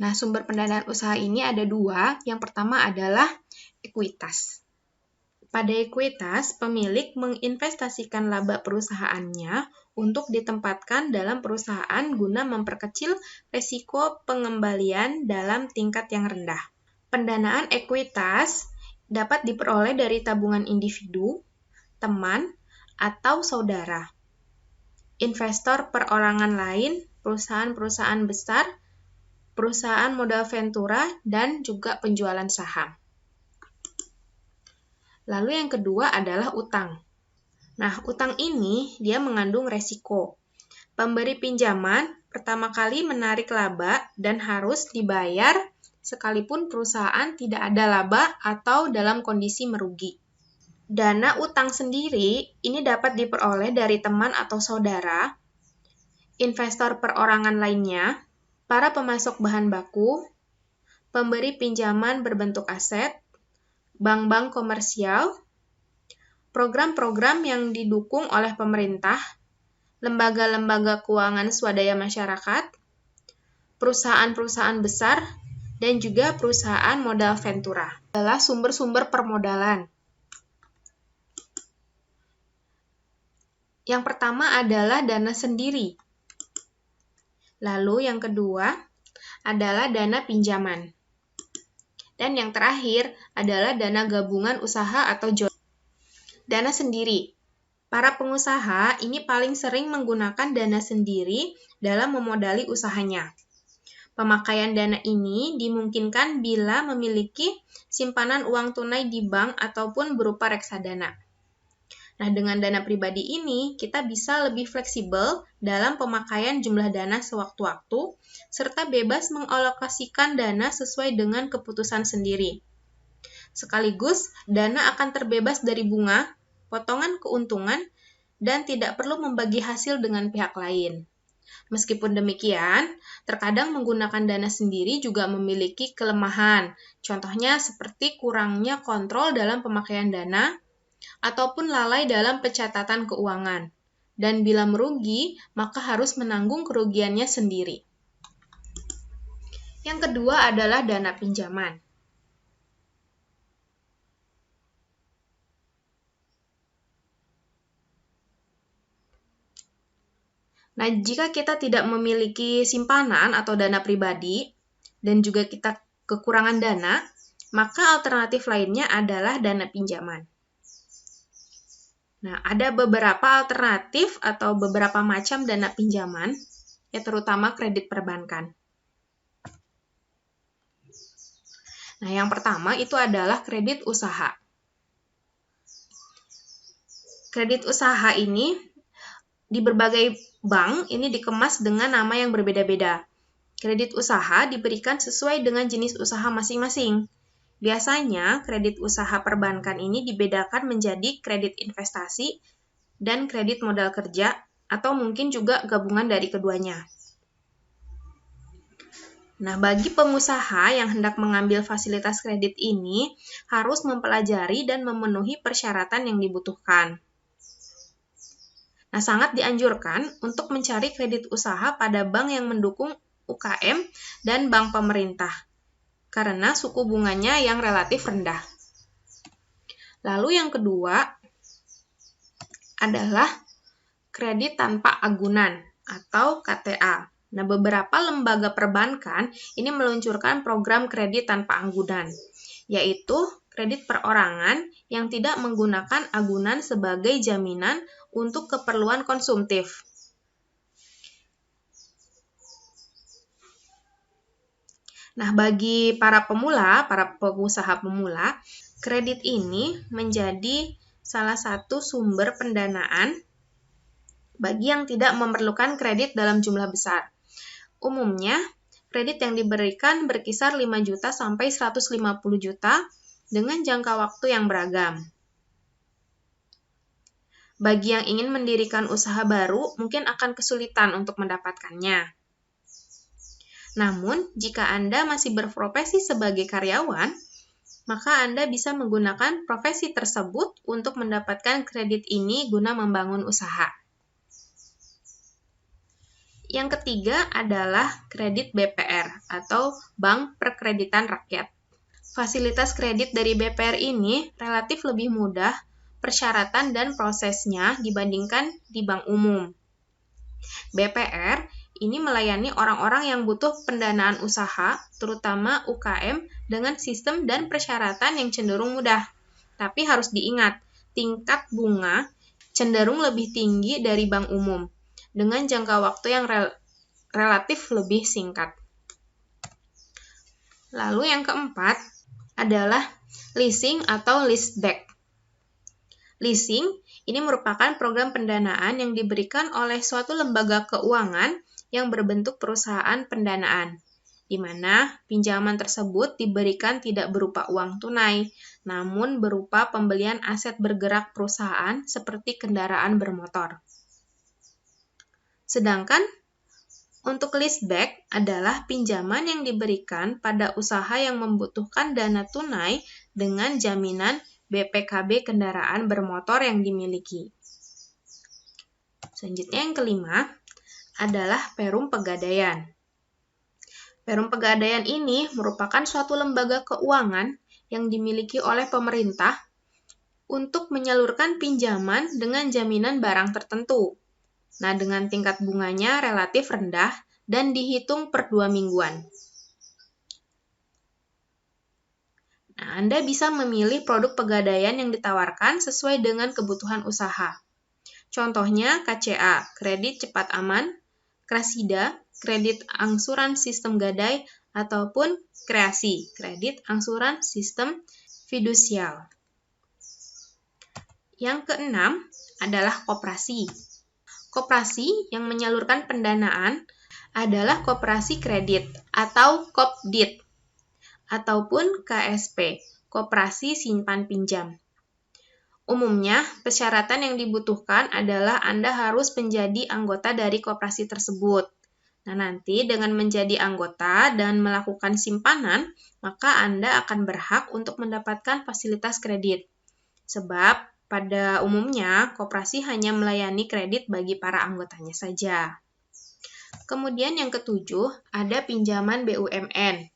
Nah, sumber pendanaan usaha ini ada dua. Yang pertama adalah ekuitas. Pada ekuitas, pemilik menginvestasikan laba perusahaannya untuk ditempatkan dalam perusahaan guna memperkecil risiko pengembalian dalam tingkat yang rendah. Pendanaan ekuitas dapat diperoleh dari tabungan individu, teman, atau saudara, investor perorangan lain, perusahaan-perusahaan besar, perusahaan modal ventura, dan juga penjualan saham. Lalu yang kedua adalah utang. Nah, utang ini dia mengandung resiko. Pemberi pinjaman pertama kali menarik laba dan harus dibayar sekalipun perusahaan tidak ada laba atau dalam kondisi merugi. Dana utang sendiri ini dapat diperoleh dari teman atau saudara, investor perorangan lainnya, para pemasok bahan baku, pemberi pinjaman berbentuk aset, bank-bank komersial, program-program yang didukung oleh pemerintah, lembaga-lembaga keuangan swadaya masyarakat, perusahaan-perusahaan besar, dan juga perusahaan modal ventura. Adalah sumber-sumber permodalan. Yang pertama adalah dana sendiri. Lalu yang kedua adalah dana pinjaman. Dan yang terakhir adalah dana gabungan usaha atau joint. Dana sendiri. Para pengusaha ini paling sering menggunakan dana sendiri dalam memodali usahanya. Pemakaian dana ini dimungkinkan bila memiliki simpanan uang tunai di bank ataupun berupa reksadana. Nah, dengan dana pribadi ini, kita bisa lebih fleksibel dalam pemakaian jumlah dana sewaktu-waktu, serta bebas mengalokasikan dana sesuai dengan keputusan sendiri. Sekaligus, dana akan terbebas dari bunga, potongan keuntungan, dan tidak perlu membagi hasil dengan pihak lain. Meskipun demikian, terkadang menggunakan dana sendiri juga memiliki kelemahan. Contohnya seperti kurangnya kontrol dalam pemakaian dana, ataupun lalai dalam pencatatan keuangan. Dan bila merugi, maka harus menanggung kerugiannya sendiri. Yang kedua adalah dana pinjaman. Nah, jika kita tidak memiliki simpanan atau dana pribadi, dan juga kita kekurangan dana, maka alternatif lainnya adalah dana pinjaman. Nah, ada beberapa alternatif atau beberapa macam dana pinjaman, ya terutama kredit perbankan. Nah, yang pertama itu adalah kredit usaha. Kredit usaha ini di berbagai bank ini dikemas dengan nama yang berbeda-beda. Kredit usaha diberikan sesuai dengan jenis usaha masing-masing. Biasanya, kredit usaha perbankan ini dibedakan menjadi kredit investasi dan kredit modal kerja, atau mungkin juga gabungan dari keduanya. Nah, bagi pengusaha yang hendak mengambil fasilitas kredit ini, harus mempelajari dan memenuhi persyaratan yang dibutuhkan. Nah, sangat dianjurkan untuk mencari kredit usaha pada bank yang mendukung UKM dan bank pemerintah, karena suku bunganya yang relatif rendah. Lalu yang kedua adalah kredit tanpa agunan atau KTA. Nah, beberapa lembaga perbankan ini meluncurkan program kredit tanpa agunan, yaitu kredit perorangan yang tidak menggunakan agunan sebagai jaminan untuk keperluan konsumtif. Nah, bagi para pengusaha pemula, kredit ini menjadi salah satu sumber pendanaan bagi yang tidak memerlukan kredit dalam jumlah besar. Umumnya, kredit yang diberikan berkisar 5 juta sampai 150 juta dengan jangka waktu yang beragam. Bagi yang ingin mendirikan usaha baru, mungkin akan kesulitan untuk mendapatkannya. Namun, jika Anda masih berprofesi sebagai karyawan, maka Anda bisa menggunakan profesi tersebut untuk mendapatkan kredit ini guna membangun usaha. Yang ketiga adalah kredit BPR atau Bank Perkreditan Rakyat. Fasilitas kredit dari BPR ini relatif lebih mudah persyaratan dan prosesnya dibandingkan di bank umum. BPR ini melayani orang-orang yang butuh pendanaan usaha, terutama UKM, dengan sistem dan persyaratan yang cenderung mudah. Tapi harus diingat, tingkat bunga cenderung lebih tinggi dari bank umum, dengan jangka waktu yang relatif lebih singkat. Lalu yang keempat adalah leasing atau leaseback. Leasing ini merupakan program pendanaan yang diberikan oleh suatu lembaga keuangan yang berbentuk perusahaan pendanaan, di mana pinjaman tersebut diberikan tidak berupa uang tunai, namun berupa pembelian aset bergerak perusahaan seperti kendaraan bermotor. Sedangkan untuk leaseback adalah pinjaman yang diberikan pada usaha yang membutuhkan dana tunai dengan jaminan BPKB kendaraan bermotor yang dimiliki. Selanjutnya yang kelima adalah Perum Pegadaian. Perum Pegadaian ini merupakan suatu lembaga keuangan yang dimiliki oleh pemerintah untuk menyalurkan pinjaman dengan jaminan barang tertentu. Nah, dengan tingkat bunganya relatif rendah dan dihitung per 2 mingguan. Nah, Anda bisa memilih produk pegadaian yang ditawarkan sesuai dengan kebutuhan usaha. Contohnya KCA, kredit cepat aman, Krasida, kredit angsuran sistem gadai, ataupun Kreasi, kredit angsuran sistem fidusial. Yang keenam adalah koperasi. Koperasi yang menyalurkan pendanaan adalah koperasi kredit atau Kopdit ataupun KSP, koperasi simpan pinjam. Umumnya, persyaratan yang dibutuhkan adalah Anda harus menjadi anggota dari koperasi tersebut. Nah, nanti dengan menjadi anggota dan melakukan simpanan, maka Anda akan berhak untuk mendapatkan fasilitas kredit. Sebab pada umumnya, koperasi hanya melayani kredit bagi para anggotanya saja. Kemudian yang ketujuh, ada pinjaman BUMN.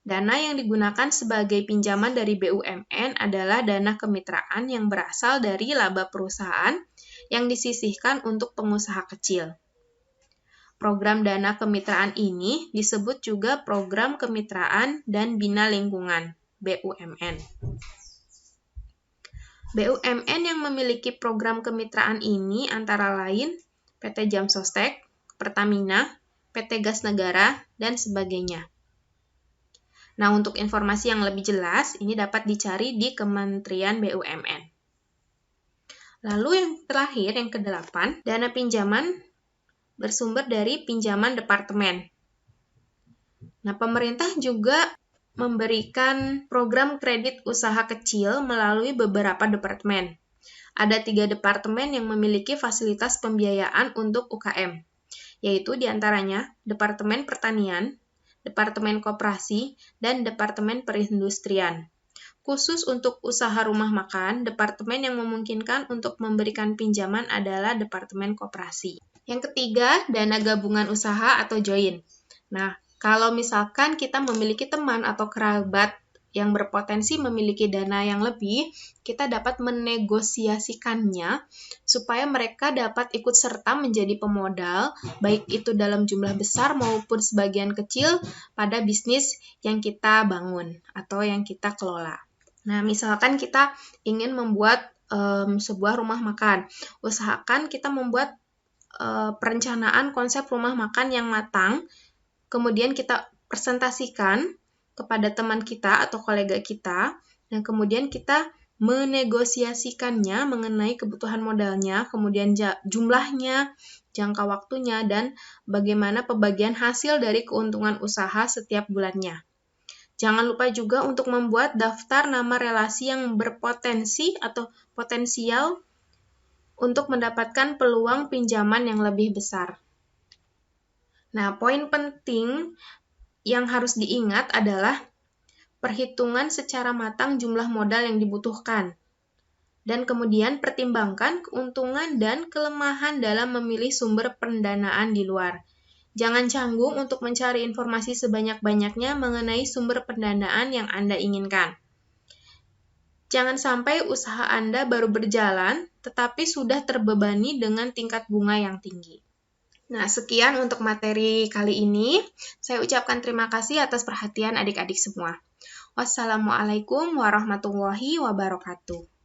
Dana yang digunakan sebagai pinjaman dari BUMN adalah dana kemitraan yang berasal dari laba perusahaan yang disisihkan untuk pengusaha kecil. Program dana kemitraan ini disebut juga Program Kemitraan dan Bina Lingkungan, BUMN. BUMN yang memiliki program kemitraan ini antara lain PT Jam Sostek, Pertamina, PT Gas Negara, dan sebagainya. Nah, untuk informasi yang lebih jelas, ini dapat dicari di Kementerian BUMN. Lalu yang terakhir, yang ke-8, dana pinjaman bersumber dari pinjaman departemen. Nah, pemerintah juga memberikan program kredit usaha kecil melalui beberapa departemen. Ada 3 departemen yang memiliki fasilitas pembiayaan untuk UKM, yaitu diantaranya Departemen Pertanian, Departemen Koperasi, dan Departemen Perindustrian. Khusus untuk usaha rumah makan, departemen yang memungkinkan untuk memberikan pinjaman adalah Departemen Koperasi. Yang ketiga, dana gabungan usaha atau join. Nah, kalau misalkan kita memiliki teman atau kerabat yang berpotensi memiliki dana yang lebih, kita dapat menegosiasikannya supaya mereka dapat ikut serta menjadi pemodal, baik itu dalam jumlah besar maupun sebagian kecil pada bisnis yang kita bangun atau yang kita kelola. Nah, misalkan kita ingin membuat sebuah rumah makan, usahakan kita membuat perencanaan konsep rumah makan yang matang, kemudian kita presentasikan kepada teman kita atau kolega kita, dan kemudian kita menegosiasikannya mengenai kebutuhan modalnya, kemudian jumlahnya, jangka waktunya, dan bagaimana pembagian hasil dari keuntungan usaha setiap bulannya. Jangan lupa juga untuk membuat daftar nama relasi yang berpotensi atau potensial untuk mendapatkan peluang pinjaman yang lebih besar. Nah, poin penting yang harus diingat adalah perhitungan secara matang jumlah modal yang dibutuhkan. Dan kemudian pertimbangkan keuntungan dan kelemahan dalam memilih sumber pendanaan di luar. Jangan canggung untuk mencari informasi sebanyak-banyaknya mengenai sumber pendanaan yang Anda inginkan. Jangan sampai usaha Anda baru berjalan, tetapi sudah terbebani dengan tingkat bunga yang tinggi. Nah, sekian untuk materi kali ini. Saya ucapkan terima kasih atas perhatian adik-adik semua. Wassalamualaikum warahmatullahi wabarakatuh.